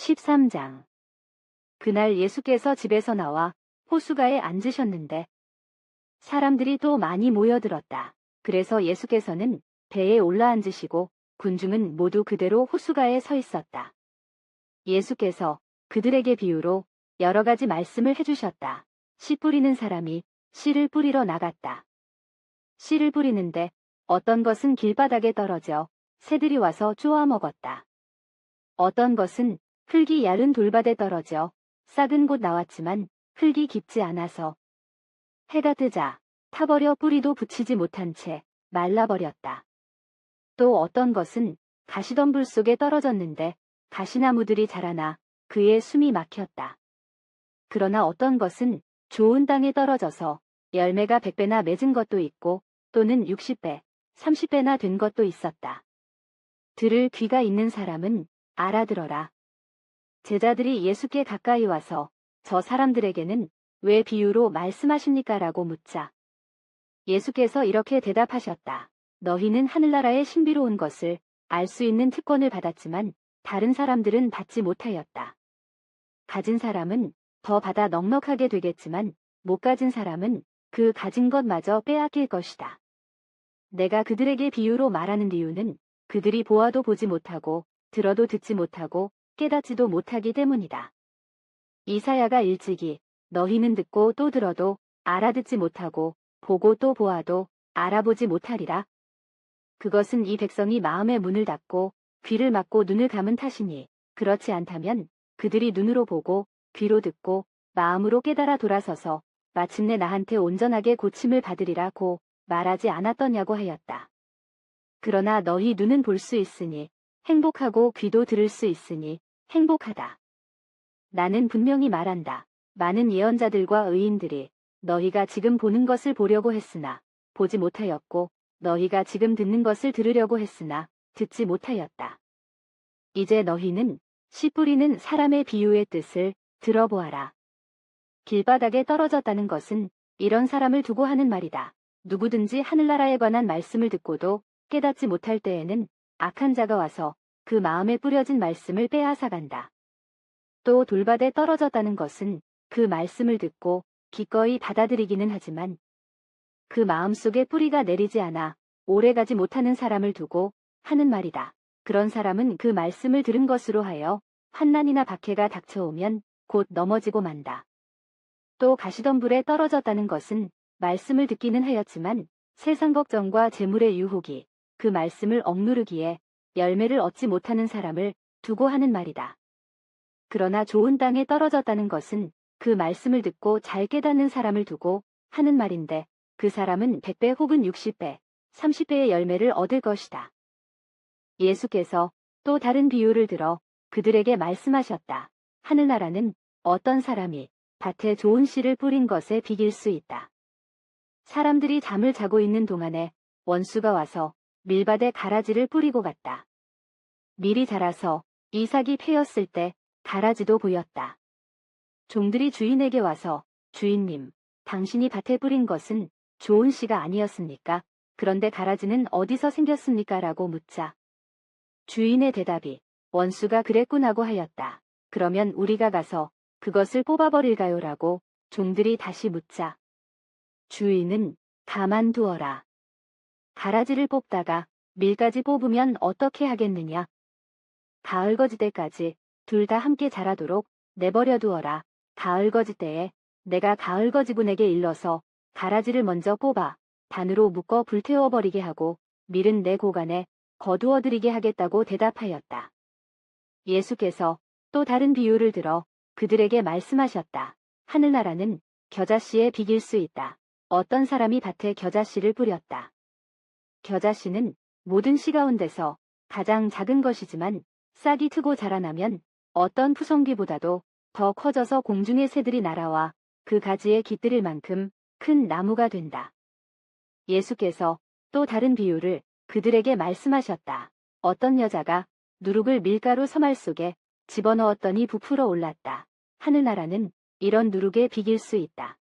13장. 그날 예수께서 집에서 나와 호숫가에 앉으셨는데 사람들이 또 많이 모여들었다. 그래서 예수께서는 배에 올라앉으시고 군중은 모두 그대로 호숫가에 서 있었다. 예수께서 그들에게 비유로 여러 가지 말씀을 해주셨다. 씨 뿌리는 사람이 씨를 뿌리러 나갔다. 씨를 뿌리는데 어떤 것은 길바닥에 떨어져 새들이 와서 쪼아 먹었다. 어떤 것은 흙이 얇은 돌밭에 떨어져 싹은 곧 나왔지만 흙이 깊지 않아서 해가 뜨자 타버려 뿌리도 붙이지 못한 채 말라버렸다. 또 어떤 것은 가시덤불 속에 떨어졌는데 가시나무들이 자라나 그의 숨이 막혔다. 그러나 어떤 것은 좋은 땅에 떨어져서 열매가 100배나 맺은 것도 있고 또는 60배, 30배나 된 것도 있었다. 들을 귀가 있는 사람은 알아들어라. 제자들이 예수께 가까이 와서 저 사람들에게는 왜 비유로 말씀하십니까? 라고 묻자 예수께서 이렇게 대답하셨다. 너희는 하늘나라의 신비로운 것을 알 수 있는 특권을 받았지만 다른 사람들은 받지 못하였다. 가진 사람은 더 받아 넉넉하게 되겠지만 못 가진 사람은 그 가진 것마저 빼앗길 것이다. 내가 그들에게 비유로 말하는 이유는 그들이 보아도 보지 못하고 들어도 듣지 못하고 깨닫지도 못하기 때문이다. 이사야가 일찍이 너희는 듣고 또 들어도 알아듣지 못하고 보고 또 보아도 알아보지 못하리라. 그것은 이 백성이 마음의 문을 닫고 귀를 막고 눈을 감은 탓이니 그렇지 않다면 그들이 눈으로 보고 귀로 듣고 마음으로 깨달아 돌아서서 마침내 나한테 온전하게 고침을 받으리라고 말하지 않았더냐고 하였다. 그러나 너희 눈은 볼 수 있으니 행복하고 귀도 들을 수 있으니 행복하다. 나는 분명히 말한다. 많은 예언자들과 의인들이 너희가 지금 보는 것을 보려고 했으나 보지 못하였고 너희가 지금 듣는 것을 들으려고 했으나 듣지 못하였다. 이제 너희는 씨 뿌리는 사람의 비유의 뜻을 들어보아라. 길바닥에 떨어졌다는 것은 이런 사람을 두고 하는 말이다. 누구든지 하늘나라에 관한 말씀을 듣고도 깨닫지 못할 때에는 악한 자가 와서 그 마음에 뿌려진 말씀을 빼앗아간다. 또 돌밭에 떨어졌다는 것은 그 말씀을 듣고 기꺼이 받아들이기는 하지만 그 마음속에 뿌리가 내리지 않아 오래가지 못하는 사람을 두고 하는 말이다. 그런 사람은 그 말씀을 들은 것으로 하여 환난이나 박해가 닥쳐오면 곧 넘어지고 만다. 또 가시덤불에 떨어졌다는 것은 말씀을 듣기는 하였지만 세상 걱정과 재물의 유혹이 그 말씀을 억누르기에 열매를 얻지 못하는 사람을 두고 하는 말이다. 그러나 좋은 땅에 떨어졌다는 것은 그 말씀을 듣고 잘 깨닫는 사람을 두고 하는 말인데 그 사람은 100배 혹은 60배, 30배의 열매를 얻을 것이다. 예수께서 또 다른 비유를 들어 그들에게 말씀하셨다. 하늘나라는 어떤 사람이 밭에 좋은 씨를 뿌린 것에 비길 수 있다. 사람들이 잠을 자고 있는 동안에 원수가 와서 밀밭에 가라지를 뿌리고 갔다. 밀이 자라서 이삭이 패였을 때 가라지도 보였다. 종들이 주인에게 와서 주인님, 당신이 밭에 뿌린 것은 좋은 씨가 아니었습니까? 그런데 가라지는 어디서 생겼습니까? 라고 묻자 주인의 대답이 원수가 그랬군 하고 하였다. 그러면 우리가 가서 그것을 뽑아버릴까요? 라고 종들이 다시 묻자 주인은 가만두어라. 가라지를 뽑다가 밀까지 뽑으면 어떻게 하겠느냐? 가을 거지 때까지 둘 다 함께 자라도록 내버려 두어라. 가을 거지 때에 내가 가을 거지분에게 일러서 가라지를 먼저 뽑아 단으로 묶어 불태워버리게 하고 밀은 내 고간에 거두어들이게 하겠다고 대답하였다. 예수께서 또 다른 비유를 들어 그들에게 말씀하셨다. 하늘나라는 겨자씨에 비길 수 있다. 어떤 사람이 밭에 겨자씨를 뿌렸다. 겨자씨는 모든 씨 가운데서 가장 작은 것이지만 싹이 트고 자라나면 어떤 푸성귀보다도 더 커져서 공중의 새들이 날아와 그 가지에 깃들일 만큼 큰 나무가 된다. 예수께서 또 다른 비유를 그들에게 말씀하셨다. 어떤 여자가 누룩을 밀가루 서말 속에 집어넣었더니 부풀어 올랐다. 하늘나라는 이런 누룩에 비길 수 있다.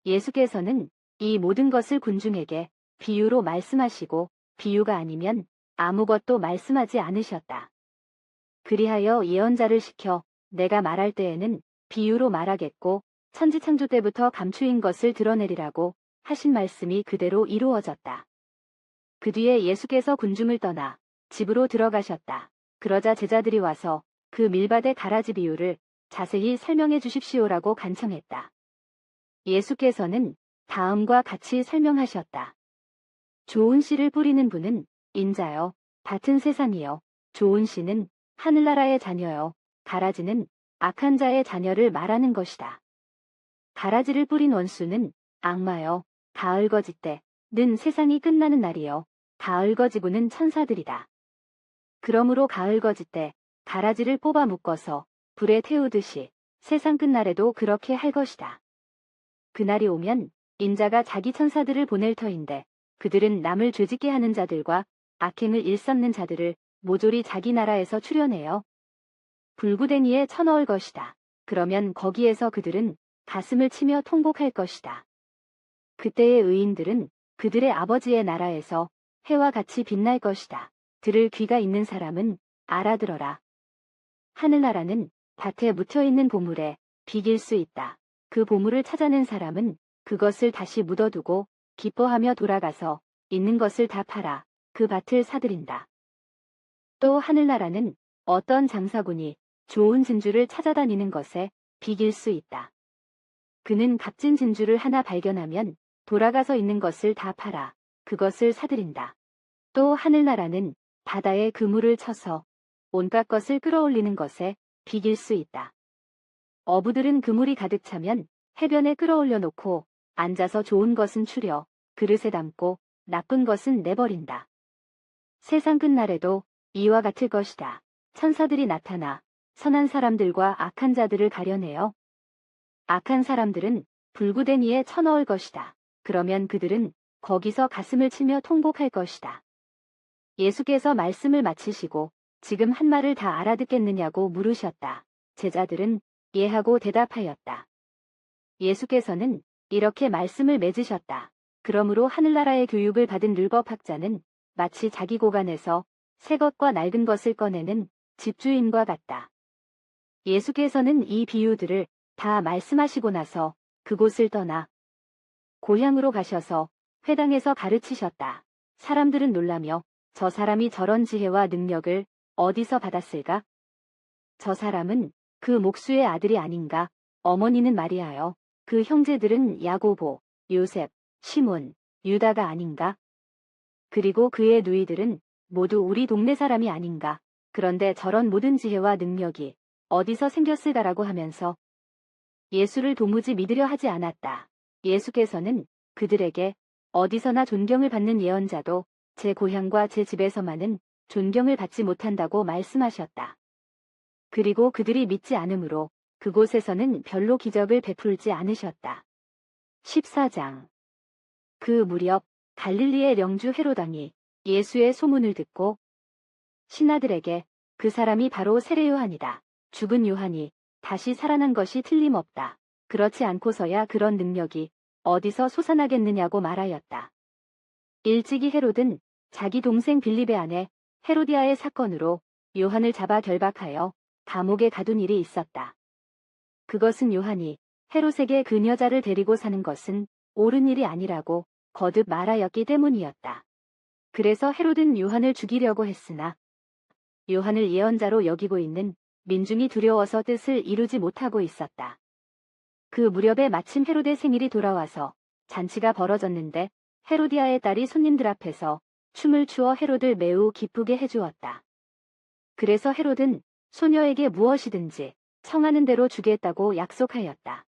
예수께서는 이 모든 것을 군중에게 비유로 말씀하시고 비유가 아니면 아무것도 말씀하지 않으셨다. 그리하여 예언자를 시켜 내가 말할 때에는 비유로 말하겠고 천지창조 때부터 감추인 것을 드러내리라고 하신 말씀이 그대로 이루어졌다. 그 뒤에 예수께서 군중을 떠나 집으로 들어가셨다. 그러자 제자들이 와서 그 밀밭의 가라지 비유를 자세히 설명해 주십시오라고 간청했다. 예수께서는 다음과 같이 설명하셨다. 좋은 씨를 뿌리는 분은 인자요, 밭은 세상이요. 좋은 씨는 하늘나라의 자녀요, 가라지는 악한 자의 자녀를 말하는 것이다. 가라지를 뿌린 원수는 악마요, 가을거지 때는 세상이 끝나는 날이요, 가을거지고는 천사들이다. 그러므로 가을거지 때 가라지를 뽑아 묶어서 불에 태우듯이 세상 끝날에도 그렇게 할 것이다. 그날이 오면 인자가 자기 천사들을 보낼 터인데 그들은 남을 죄짓게 하는 자들과 악행을 일삼는 자들을 모조리 자기 나라에서 추려내어 불구덩이에 쳐넣을 것이다. 그러면 거기에서 그들은 가슴을 치며 통곡할 것이다. 그때의 의인들은 그들의 아버지의 나라에서 해와 같이 빛날 것이다. 들을 귀가 있는 사람은 알아들어라. 하늘나라는 밭에 묻혀있는 보물에 비길 수 있다. 그 보물을 찾아낸 사람은 그것을 다시 묻어두고 기뻐하며 돌아가서 있는 것을 다 팔아 그 밭을 사들인다. 또 하늘나라는 어떤 장사꾼이 좋은 진주를 찾아다니는 것에 비길 수 있다. 그는 값진 진주를 하나 발견하면 돌아가서 있는 것을 다 팔아 그것을 사들인다. 또 하늘나라는 바다에 그물을 쳐서 온갖 것을 끌어올리는 것에 비길 수 있다. 어부들은 그물이 가득 차면 해변에 끌어올려 놓고 앉아서 좋은 것은 추려 그릇에 담고 나쁜 것은 내버린다. 세상 끝날에도 이와 같을 것이다. 천사들이 나타나 선한 사람들과 악한 자들을 가려내어 악한 사람들은 불구덩이에 쳐넣을 것이다. 그러면 그들은 거기서 가슴을 치며 통곡할 것이다. 예수께서 말씀을 마치시고 지금 한 말을 다 알아듣겠느냐고 물으셨다. 제자들은 예 하고 대답하였다. 예수께서는 이렇게 말씀을 맺으셨다. 그러므로 하늘나라의 교육을 받은 율법학자는 마치 자기 고간에서 새 것과 낡은 것을 꺼내는 집주인과 같다. 예수께서는 이 비유들을 다 말씀하시고 나서 그곳을 떠나 고향으로 가셔서 회당에서 가르치셨다. 사람들은 놀라며 저 사람이 저런 지혜와 능력을 어디서 받았을까? 저 사람은 그 목수의 아들이 아닌가? 어머니는 마리아요. 그 형제들은 야고보, 요셉, 시몬, 유다가 아닌가? 그리고 그의 누이들은 모두 우리 동네 사람이 아닌가? 그런데 저런 모든 지혜와 능력이 어디서 생겼을까라고 하면서 예수를 도무지 믿으려 하지 않았다. 예수께서는 그들에게 어디서나 존경을 받는 예언자도 제 고향과 제 집에서만은 존경을 받지 못한다고 말씀하셨다. 그리고 그들이 믿지 않으므로 그곳에서는 별로 기적을 베풀지 않으셨다. 14장. 그 무렵 갈릴리의 영주 헤롯 왕이 예수의 소문을 듣고 신하들에게 그 사람이 바로 세례 요한이다. 죽은 요한이 다시 살아난 것이 틀림없다. 그렇지 않고서야 그런 능력이 어디서 솟아나겠느냐고 말하였다. 일찍이 헤롯은 자기 동생 빌립의 아내 헤로디아의 사건으로 요한을 잡아 결박하여 감옥에 가둔 일이 있었다. 그것은 요한이 헤롯에게 그 여자를 데리고 사는 것은 옳은 일이 아니라고 거듭 말하였기 때문이었다. 그래서 헤롯은 요한을 죽이려고 했으나 요한을 예언자로 여기고 있는 민중이 두려워서 뜻을 이루지 못하고 있었다. 그 무렵에 마침 헤롯의 생일이 돌아와서 잔치가 벌어졌는데 헤로디아의 딸이 손님들 앞에서 춤을 추어 헤롯을 매우 기쁘게 해주었다. 그래서 헤롯은 소녀에게 무엇이든지 청하는 대로 주겠다고 약속하였다.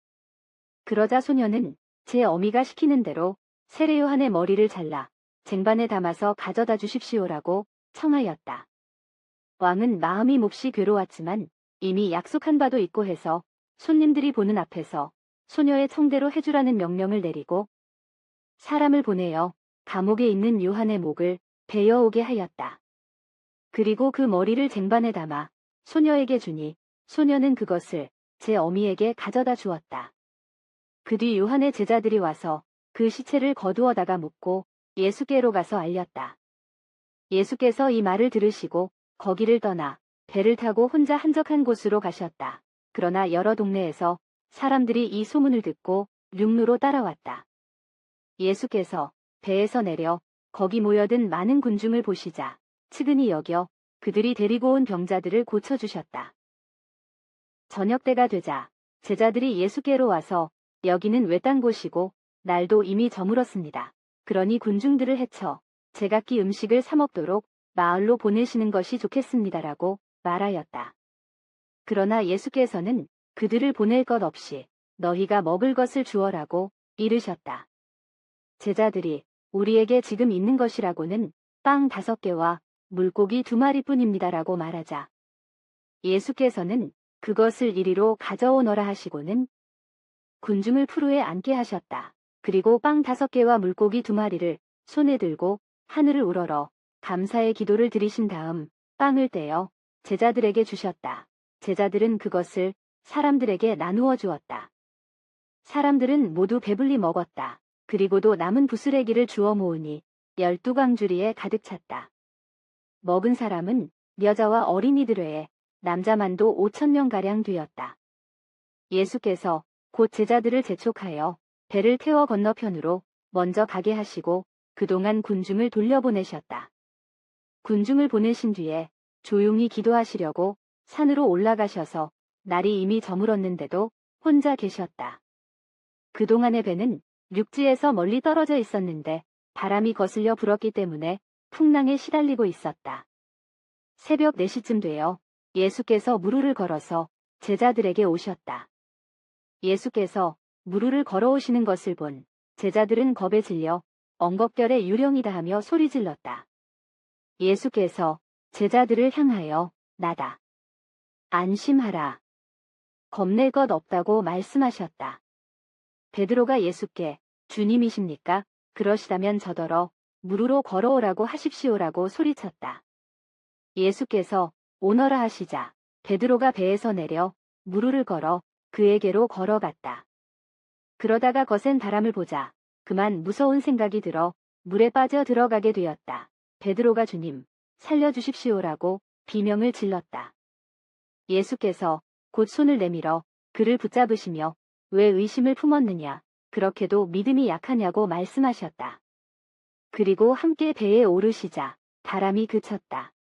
그러자 소녀는 제 어미가 시키는 대로 세례 요한의 머리를 잘라 쟁반에 담아서 가져다 주십시오라고 청하였다. 왕은 마음이 몹시 괴로웠지만 이미 약속한 바도 있고 해서 손님들이 보는 앞에서 소녀의 청대로 해주라는 명령을 내리고 사람을 보내어 감옥에 있는 요한의 목을 베어오게 하였다. 그리고 그 머리를 쟁반에 담아 소녀에게 주니 소녀는 그것을 제 어미에게 가져다 주었다. 그 뒤 요한의 제자들이 와서 그 시체를 거두어다가 묻고 예수께로 가서 알렸다. 예수께서 이 말을 들으시고 거기를 떠나 배를 타고 혼자 한적한 곳으로 가셨다. 그러나 여러 동네에서 사람들이 이 소문을 듣고 육로로 따라왔다. 예수께서 배에서 내려 거기 모여든 많은 군중을 보시자 측은히 여겨 그들이 데리고 온 병자들을 고쳐주셨다. 저녁 때가 되자 제자들이 예수께로 와서 여기는 외딴 곳이고 날도 이미 저물었습니다. 그러니 군중들을 해쳐 제각기 음식을 사 먹도록 마을로 보내시는 것이 좋겠습니다라고 말하였다. 그러나 예수께서는 그들을 보낼 것 없이 너희가 먹을 것을 주어라고 이르셨다. 제자들이 우리에게 지금 있는 것이라고는 빵 5개와 물고기 2마리뿐입니다라고 말하자 예수께서는 그것을 이리로 가져오너라 하시고는 군중을 푸르에 앉게 하셨다. 그리고 빵 5개와 물고기 2마리를 손에 들고 하늘을 우러러 감사의 기도를 드리신 다음 빵을 떼어 제자들에게 주셨다. 제자들은 그것을 사람들에게 나누어 주었다. 사람들은 모두 배불리 먹었다. 그리고도 남은 부스레기를 주워 모으니 12광주리에 가득 찼다. 먹은 사람은 여자와 어린이들 외에 남자만도 5,000명가량 되었다. 예수께서 곧 제자들을 재촉하여 배를 태워 건너편으로 먼저 가게 하시고 그동안 군중을 돌려보내셨다. 군중을 보내신 뒤에 조용히 기도하시려고 산으로 올라가셔서 날이 이미 저물었는데도 혼자 계셨다. 그동안의 배는 육지에서 멀리 떨어져 있었는데 바람이 거슬려 불었기 때문에 풍랑에 시달리고 있었다. 새벽 4시쯤 되어 예수께서 무루를 걸어서 제자들에게 오셨다. 예수께서 무루를 걸어오시는 것을 본 제자들은 겁에 질려 엉겁결에 유령이다 하며 소리질렀다. 예수께서 제자들을 향하여 나다. 안심하라. 겁낼 것 없다고 말씀하셨다. 베드로가 예수께 주님이십니까? 그러시다면 저더러 무루로 걸어오라고 하십시오라고 소리쳤다. 예수께서 오너라 하시자 베드로가 배에서 내려 무루를 걸어 그에게로 걸어갔다. 그러다가 거센 바람을 보자 그만 무서운 생각이 들어 물에 빠져 들어가게 되었다. 베드로가 주님, 살려주십시오라고 비명을 질렀다. 예수께서 곧 손을 내밀어 그를 붙잡으시며 왜 의심을 품었느냐, 그렇게도 믿음이 약하냐고 말씀하셨다. 그리고 함께 배에 오르시자 바람이 그쳤다.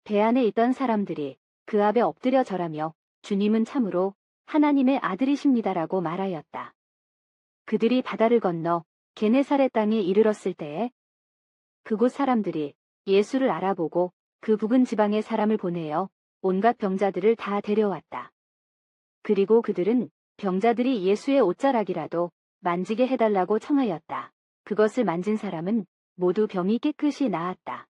배 안에 있던 사람들이 그 앞에 엎드려 절하며 주님은 참으로 하나님의 아들이십니다라고 말하였다. 그들이 바다를 건너 게네사렛 땅에 이르렀을 때에 그곳 사람들이 예수를 알아보고 그 부근 지방의 사람을 보내어 온갖 병자들을 다 데려왔다. 그리고 그들은 병자들이 예수의 옷자락이라도 만지게 해달라고 청하였다. 그것을 만진 사람은 모두 병이 깨끗이 나았다.